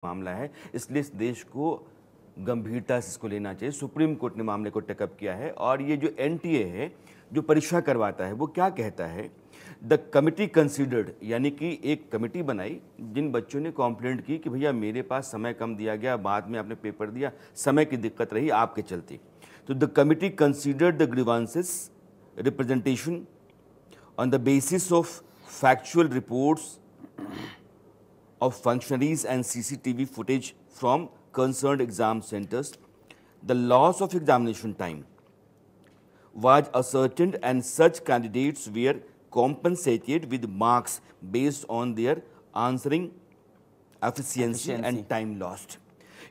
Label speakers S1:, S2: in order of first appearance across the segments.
S1: मामला है, इसलिए इस देश को गंभीरता से इसको लेना चाहिए। सुप्रीम कोर्ट ने मामले को टेकअप किया है और ये जो एनटीए है जो परीक्षा करवाता है वो क्या कहता है, द कमिटी कंसीडर्ड, यानी कि एक कमेटी बनाई जिन बच्चों ने कंप्लेंट की कि भैया मेरे पास समय कम दिया गया, बाद में आपने पेपर दिया, समय की दिक्कत रही आपके चलते। तो the committee considered the grievances representation on the basis of factual reports of functionaries and CCTV footage from concerned exam centers. The loss of examination time was ascertained and such candidates were compensated with marks based on their answering efficiency and time lost.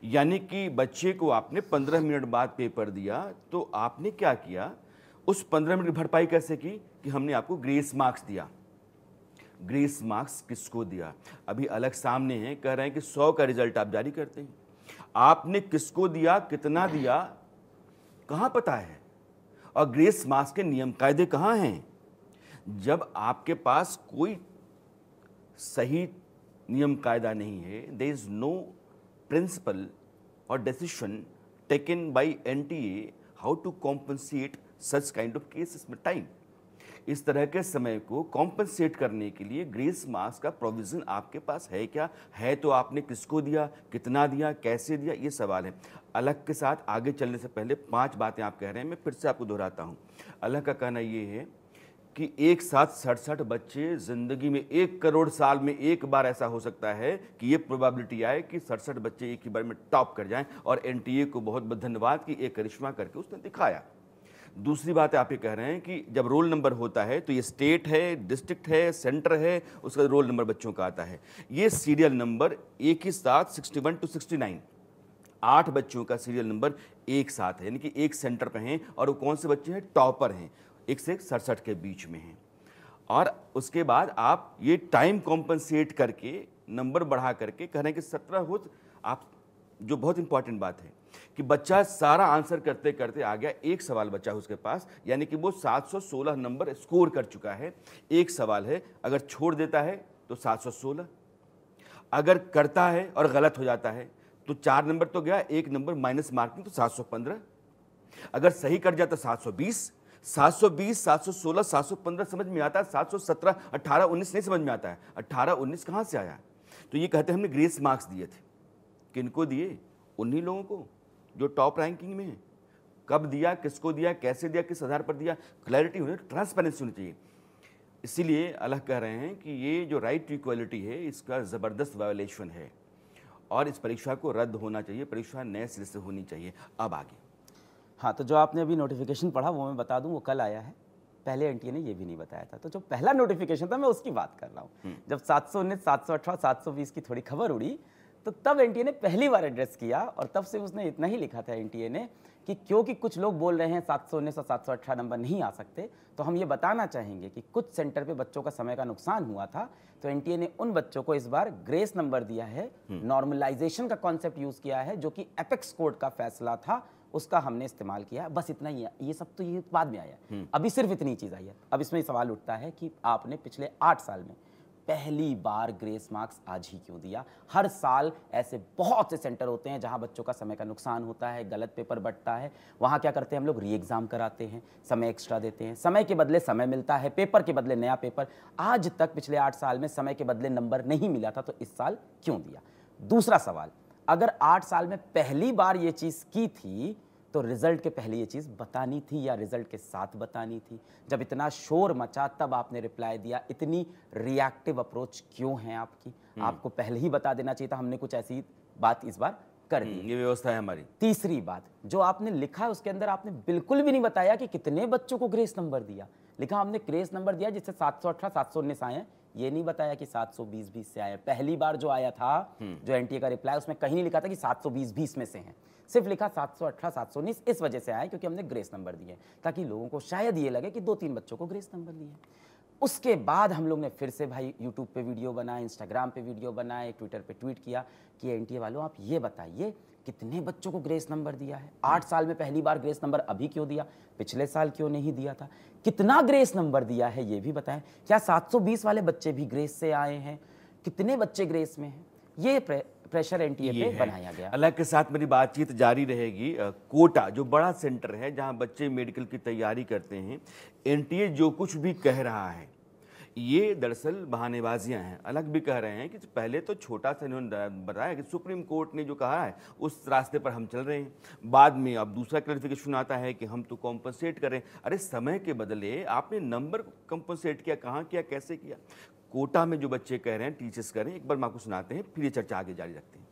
S1: यानी कि बच्चे को आपने 15 minute बाद paper दिया तो आपने क्या किया, उस 15 मिनट की भरपाई कैसे की कि हमने आपको ग्रेस मार्क्स दिया। ग्रेस मार्क्स किसको दिया? अभी अलग सामने है, कह रहे हैं कि 100 का रिजल्ट आप जारी करते हैं, आपने किसको दिया, कितना दिया, कहां पता है? और ग्रेस मार्क्स के नियम कायदे कहां हैं? जब आपके पास कोई सही नियम कायदा नहीं है, देयर इज नो प्रिंसिपल और decision taken by NTA how to compensate such kind of cases में टाइम। इस तरह के समय को कॉम्पनसेट करने के लिए ग्रेस मार्क्स का प्रोविजन आपके पास है क्या? है तो आपने किसको दिया, कितना दिया, कैसे दिया, ये सवाल है। अलग के साथ आगे चलने से पहले 5 बातें आप कह रहे हैं, मैं फिर से आपको दोहराता हूँ। अलग का कहना ये है कि एक साथ 67 बच्चे जिंदगी में 1 करोड़ साल में एक बार ऐसा हो सकता है कि ये प्रोबेबिलिटी आए कि 67 बच्चे एक ही बार में टॉप कर जाएं, और एनटीए को बहुत बहुत धन्यवाद कि एक करिश्मा करके उसने दिखाया। दूसरी बात आप ये कह रहे हैं कि जब रोल नंबर होता है तो ये स्टेट है, डिस्ट्रिक्ट है, सेंटर है, उसका रोल नंबर बच्चों का आता है। ये सीरियल नंबर एक ही साथ 61 to 69 8 बच्चों का सीरियल नंबर एक साथ है, यानी कि एक सेंटर पे हैं, और वो कौन से बच्चे हैं? टॉपर हैं, 1 से 67 के बीच में हैं। और उसके बाद आप ये टाइम कॉम्पनसेट करके नंबर बढ़ा करके कह रहे हैं कि 17 हो, आप जो बहुत इंपॉर्टेंट बात है कि बच्चा सारा आंसर करते करते आ गया, एक सवाल बचा उसके पास, यानी कि वो 716 नंबर स्कोर कर चुका है। एक सवाल है, अगर छोड़ देता है तो 716, अगर करता है और गलत हो जाता है तो 4 नंबर तो गया, 1 नंबर माइनस मार्किंग तो 715, अगर सही कर जाता 720, 720, 716, 715 समझ में आता है, 717, 18, 19 नहीं समझ में आता है। 18, 19 कहां से आया? तो ये कहते हैं हमने ग्रेस मार्क्स दिए थे। किनको दिए? उन्हीं लोगों को जो टॉप रैंकिंग में है। कब दिया, किसको दिया, कैसे दिया, किस आधार पर दिया, क्लैरिटी होनी, ट्रांसपेरेंसी होनी चाहिए। इसीलिए अलग कह रहे हैं कि ये जो राइट टू इक्वलिटी है इसका ज़बरदस्त वायोलेशन है और इस परीक्षा को रद्द होना चाहिए, परीक्षा नए सिरे से होनी चाहिए। अब आगे।
S2: हाँ, तो जो आपने अभी नोटिफिकेशन पढ़ा वो मैं बता दूं, वो कल आया है। पहले एनटीए ने ये भी नहीं बताया था। तो जो पहला नोटिफिकेशन था मैं उसकी बात कर रहा हूँ। जब 719, 718, 720 की थोड़ी खबर उड़ी तो तब एनटीए ने पहली बार एड्रेस किया, और तब से उसने इतना ही लिखा था एनटीए ने कि क्योंकि कुछ लोग बोल रहे हैं 719 और 718 नंबर नहीं आ सकते, तो हम ये बताना चाहेंगे कि कुछ सेंटर पे बच्चों का समय का नुकसान हुआ था, तो एनटीए ने उन बच्चों को इस बार ग्रेस नंबर दिया है, नॉर्मलाइजेशन का कॉन्सेप्ट यूज किया है, जो कि एपेक्स कोर्ट का फैसला था, उसका हमने इस्तेमाल किया। बस इतना ही है, ये सब तो ये बाद में आया, अभी सिर्फ इतनी चीज आई है। अब इसमें सवाल उठता है कि आपने पिछले 8 साल में पहली बार ग्रेस मार्क्स आज ही क्यों दिया? हर साल ऐसे बहुत से सेंटर होते हैं जहां बच्चों का समय का नुकसान होता है, गलत पेपर बंटता है, वहां क्या करते हैं हम लोग? री एग्जाम कराते हैं, समय एक्स्ट्रा देते हैं, समय के बदले समय मिलता है, पेपर के बदले नया पेपर। आज तक पिछले 8 साल में समय के बदले नंबर नहीं मिला था, तो इस साल क्यों दिया? दूसरा सवाल, अगर 8 साल में पहली बार ये चीज की थी तो रिजल्ट के पहले ये चीज बतानी थी या रिजल्ट के साथ बतानी थी? जब इतना शोर मचा तब आपने रिप्लाई दिया, इतनी रिएक्टिव अप्रोच क्यों है आपकी? आपको पहले ही बता देना चाहिए था। हमने कुछ ऐसी बात इस बार कर दी,
S1: ये व्यवस्था है हमारी।
S2: तीसरी बात, जो आपने लिखा है उसके अंदर आपने बिल्कुल भी नहीं बताया कि कितने बच्चों को ग्रेस नंबर दिया। लिखा हमने ग्रेस नंबर दिया जिससे 718, 719 आए हैं, ये नहीं बताया कि 720-20 से आए। पहली बार जो आया था, जो एनटीए का रिप्लाई, उसमें कहीं नहीं लिखा था कि 720-20 में से हैं, सिर्फ लिखा 718, 719 इस वजह से आए क्योंकि हमने ग्रेस नंबर दिए, ताकि लोगों को शायद ये लगे कि 2-3 बच्चों को ग्रेस नंबर दिए। उसके बाद हम लोग ने फिर से भाई यूट्यूब पे वीडियो बनाए, इंस्टाग्राम पे वीडियो बनाए, ट्विटर पे ट्वीट किया कि एनटीए वालों आप ये बताइए कितने बच्चों को ग्रेस नंबर दिया है? 8 साल में पहली बार ग्रेस नंबर अभी क्यों दिया, पिछले साल क्यों नहीं दिया था? कितना ग्रेस नंबर दिया है ये भी बताएं। क्या 720 वाले बच्चे भी ग्रेस से आए हैं? कितने बच्चे ग्रेस में हैं? ये प्रेशर एनटीए
S1: ये
S2: पे
S1: है।
S2: बनाया गया।
S1: अल्लाह के साथ मेरी बातचीत जारी रहेगी। कोटा जो बड़ा सेंटर है जहां बच्चे मेडिकल की तैयारी करते हैं, एनटीए जो कुछ भी कह रहा है ये दरअसल बहानेबाजियां हैं। अलग भी कह रहे हैं कि पहले तो छोटा सा इन्होंने बताया कि सुप्रीम कोर्ट ने जो कहा है उस रास्ते पर हम चल रहे हैं। बाद में अब दूसरा क्लैरिफिकेशन आता है कि हम तो कॉम्पनसेट करें। अरे समय के बदले आपने नंबर कॉम्पनसेट किया, कहाँ किया, कैसे किया? कोटा में जो बच्चे कह रहे हैं, टीचर्स कह रहे हैं, एक बार मैं आपको सुनाते हैं, फिर ये चर्चा आगे जारी रखते हैं।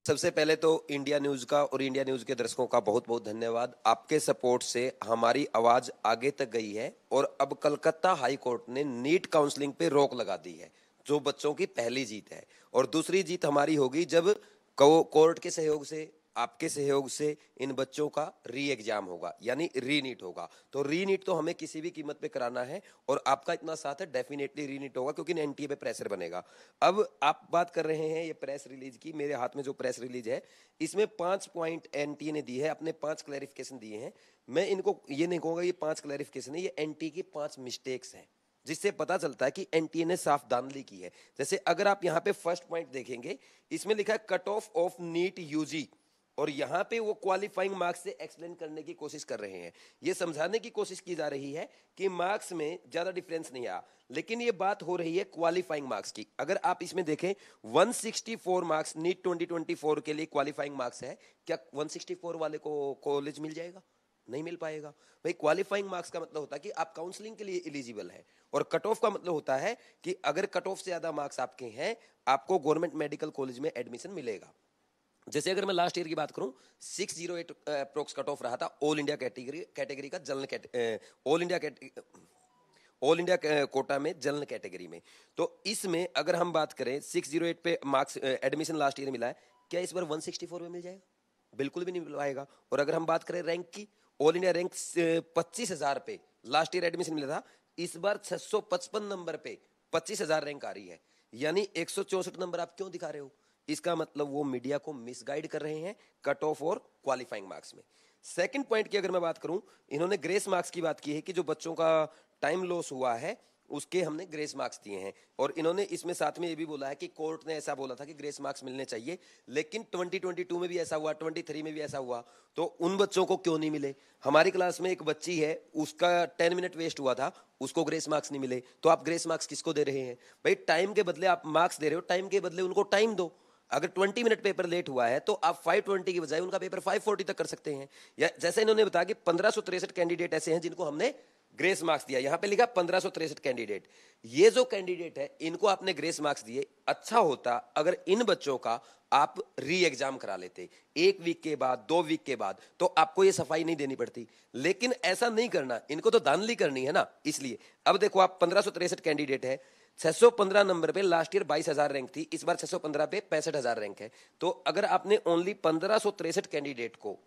S3: सबसे पहले तो इंडिया न्यूज का और इंडिया न्यूज के दर्शकों का बहुत बहुत धन्यवाद। आपके सपोर्ट से हमारी आवाज आगे तक गई है और अब कलकत्ता हाई कोर्ट ने नीट काउंसलिंग पे रोक लगा दी है, जो बच्चों की पहली जीत है। और दूसरी जीत हमारी होगी जब कोर्ट के सहयोग से, आपके सहयोग से इन बच्चों का री एग्जाम होगा, यानी री नीट होगा। तो री नीट तो हमें किसी भी कीमत पे कराना है और आपका इतना साथ है, डेफिनेटली री नीट होगा, क्योंकि एनटीए पे प्रेशर बनेगा। अब आप बात कर रहे हैं ये प्रेस रिलीज की, मेरे हाथ में जो प्रेस रिलीज है इसमें 5 पॉइंट एनटीए ने दी है, अपने 5 क्लैरिफिकेशन दिए हैं। मैं इनको ये नहीं कहूंगा ये 5 क्लैरिफिकेशन है, ये एनटीए की 5 मिस्टेक्स हैं, जिससे पता चलता है कि एनटीए ने साफ दांधली की है। जैसे अगर आप यहाँ पे फर्स्ट पॉइंट देखेंगे, इसमें लिखा है cut off of NEET UG, और यहां पे वो क्वालिफाइंग मार्क्स से एक्सप्लेन करने की कोशिश कर रहे हैं। ये समझाने की कोशिश की जा रही है कि मार्क्स में ज्यादा डिफरेंस नहीं आया, लेकिन ये बात हो रही है क्वालिफाइंग मार्क्स की। अगर आप इसमें देखें 164 मार्क्स नीट 2024 के लिए क्वालिफाइंग मार्क्स है, क्या 164 वाले को कॉलेज मिल जाएगा? नहीं मिल पाएगा भाई। क्वालिफाइंग मार्क्स का मतलब होता है कि आप काउंसलिंग के लिए एलिजिबल है, और कट ऑफ का मतलब होता है कि अगर कट ऑफ से ज्यादा मार्क्स आपके हैं, आपको गवर्नमेंट मेडिकल कॉलेज में एडमिशन मिलेगा। जैसे अगर मैं लास्ट ईयर की बात करूं, 608 अप्रोक्स कट ऑफ रहा था ऑल इंडिया कैटेगरी का, जनरल ऑल इंडिया कोटा में जनरल कैटेगरी में। तो इसमें अगर हम बात करें 608 पे मार्क्स एडमिशन लास्ट ईयर मिला है, क्या इस बार 164 में मिल जाएगा? बिल्कुल भी नहीं मिल पाएगा। और अगर हम बात करें रैंक की, ऑल इंडिया रैंक 25,000 पे लास्ट ईयर एडमिशन मिला था, इस बार 655 नंबर पे 25,000 रैंक आ रही है, यानी 164 नंबर आप क्यों दिखा रहे हो? इसका मतलब वो मीडिया को मिसगाइड कर रहे हैं कट ऑफ और क्वालिफाइंग मार्क्स में। सेकंड पॉइंट की अगर मैं बात करूं, इन्होंने ग्रेस मार्क्स की बात की है कि जो बच्चों का टाइम लॉस हुआ है उसके हमने ग्रेस मार्क्स दिए हैं। और इन्होंने इसमें साथ में ये भी बोला है कि कोर्ट ने ऐसा बोला था कि ग्रेस मार्क्स मिलने चाहिए, लेकिन 2022 में भी ऐसा हुआ, 23 में भी ऐसा हुआ, तो उन बच्चों को क्यों नहीं मिले? हमारी क्लास में एक बच्ची है, उसका 10 मिनट वेस्ट हुआ था, उसको ग्रेस मार्क्स नहीं मिले। तो आप ग्रेस मार्क्स किसको दे रहे हैं भाई? टाइम के बदले आप मार्क्स दे रहे हो, टाइम के बदले उनको टाइम दो। अगर 20 मिनट पेपर लेट हुआ है तो आप 520 की बजाय उनका पेपर 540 तक कर सकते हैं। या जैसे इन्होंने बताया कि 1563 कैंडिडेट ऐसे हैं जिनको हमने ग्रेस मार्क्स दिया, यहां पे लिखा 1563 कैंडिडेट। ये जो कैंडिडेट है इनको आपने ग्रेस मार्क्स दिए। अच्छा होता अगर इन बच्चों का आप री एग्जाम करा लेते 1 वीक के बाद, 2 वीक के बाद, तो आपको ये सफाई नहीं देनी पड़ती। लेकिन ऐसा नहीं करना, इनको तो धांधली करनी है ना। इसलिए अब देखो आप 1563 कैंडिडेट है, 615 नंबर पे लास्ट ईयर 22,000 रैंक थी, इस बार 615 पे 65,000 रैंक है। तो अगर आपने ओनली 1563 कैंडिडेट को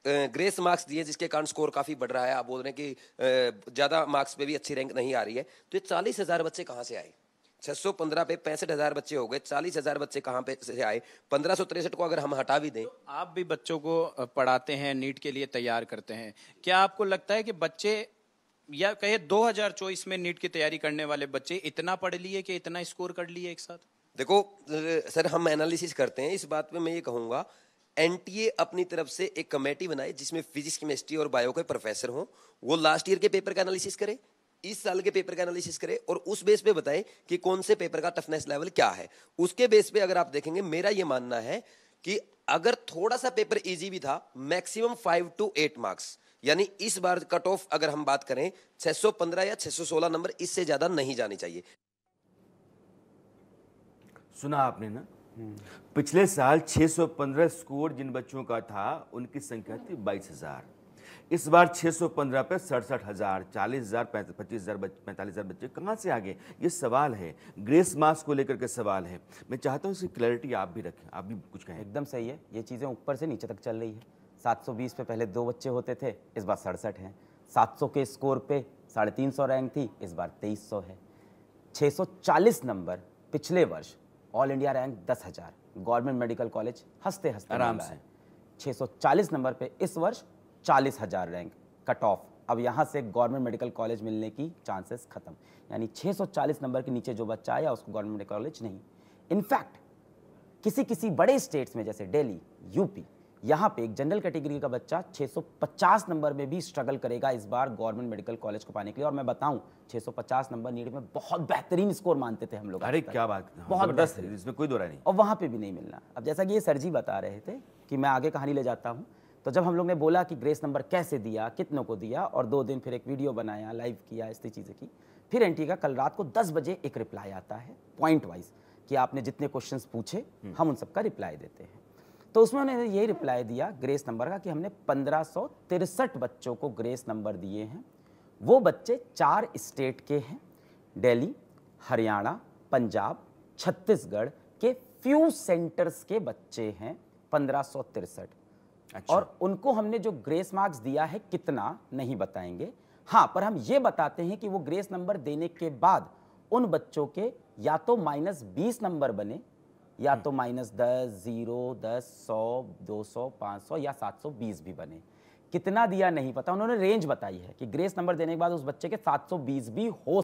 S3: ग्रेस मार्क्स दिए, जिसके कारण स्कोर काफी बढ़ रहा है, आप बोल रहे हैं कि ज्यादा मार्क्स पे भी अच्छी रैंक नहीं आ रही है, तो ये 40,000 बच्चे कहां से आए? 615 पे 65,000 बच्चे हो गए, 40,000 बच्चे कहां पे से आए? 1563 को अगर हम हटा भी दें,
S4: तो आप भी बच्चों को पढ़ाते हैं, नीट के लिए तैयार करते हैं, क्या आपको लगता है कि बच्चे, या कहे 2024 में नीट की तैयारी करने वाले बच्चे इतना पढ़ लिए कि इतना स्कोर कर लिए एक साथ?
S3: देखो सर, हम एनालिसिस करते हैं, इस बात पे मैं ये कहूंगा एनटीए अपनी तरफ से एक कमेटी बनाए जिसमें फिजिक्स, केमिस्ट्री और बायो के प्रोफेसर हों, वो लास्ट ईयर के पेपर का एनालिसिस करे, इस साल के पेपर का एनालिसिस करे और उस बेस पे बताए कि कौन से पेपर का टफनेस लेवल क्या है। उसके बेस पे अगर आप देखेंगे, मेरा ये मानना है कि अगर थोड़ा सा पेपर इजी भी था, मैक्सिमम 5 to 8 मार्क्स, यानी इस बार कट ऑफ अगर हम बात करें 615 या 616 नंबर, इससे ज्यादा नहीं जानी चाहिए।
S1: सुना आपने ना, पिछले साल 615 स्कोर जिन बच्चों का था उनकी संख्या थी 22,000। इस बार 615 पे 67,000, 40,000, 25,000, 45,000 बच्चे कहाँ से आ गए? ये सवाल है, ग्रेस मार्क्स को लेकर के सवाल है। मैं चाहता हूँ इसकी क्लैरिटी आप भी रखें, आप भी कुछ कहें।
S2: एकदम सही है, ये चीज़ें ऊपर से नीचे तक चल रही है। 720 पे पहले 2 बच्चे होते थे, इस बार 67 हैं। 700 के स्कोर पे 350 रैंक थी, इस बार 2300 है। 640 नंबर पिछले वर्ष, all India rank 10,000, government medical college हंसते हंसते
S1: आराम
S2: मिला
S1: से।
S2: है। 640 नंबर पे इस वर्ष 40,000 रैंक कट ऑफ अब यहाँ से गवर्नमेंट मेडिकल कॉलेज मिलने की चांसेस खत्म, यानी 640 नंबर के नीचे जो बच्चा आया उसको गवर्नमेंट मेडिकल कॉलेज नहीं। इनफैक्ट किसी किसी बड़े स्टेट्स में जैसे दिल्ली, यूपी, यहाँ पे एक जनरल कैटेगरी का बच्चा 650 नंबर में भी स्ट्रगल करेगा इस बार गवर्नमेंट मेडिकल कॉलेज को पाने के लिए। और मैं बताऊं 650 नंबर नीट में बहुत बेहतरीन स्कोर मानते थे हम लोग।
S1: अरे क्या बात,
S2: बहुत
S1: जबरदस्त है,
S2: बेहतरीन।
S1: इसमें कोई दो राय नहीं।
S2: और वहाँ पे भी नहीं मिलना। अब जैसा कि ये सर जी बता रहे थे कि मैं आगे कहानी ले जाता हूँ, तो जब हम लोग ने बोला कि ग्रेस नंबर कैसे दिया, कितनों को दिया, और 2 दिन फिर एक वीडियो बनाया, लाइव किया, ऐसी चीज़ें की, फिर एनटीए का कल रात को 10 बजे एक रिप्लाई आता है पॉइंट वाइज कि आपने जितने क्वेश्चंस पूछे हम उन सबका रिप्लाई देते हैं। तो उसमें उन्होंने यही रिप्लाई दिया ग्रेस नंबर का कि हमने 1563 बच्चों को ग्रेस नंबर दिए हैं। वो बच्चे 4 स्टेट के हैं, दिल्ली, हरियाणा, पंजाब, छत्तीसगढ़ के फ्यू सेंटर्स के बच्चे हैं 1563।
S1: अच्छा।
S2: और उनको हमने जो ग्रेस मार्क्स दिया है कितना नहीं बताएंगे, हाँ, पर हम ये बताते हैं कि वो ग्रेस नंबर देने के बाद उन बच्चों के या तो -20 नंबर बने, या तो -10, 0, 10, 100, 200, 500 या 720 भी बने। कितना दिया नहीं पता, उन्होंने रेंज बताई है कि ग्रेस नंबर देने के बाद उस बच्चे के 720 भी हो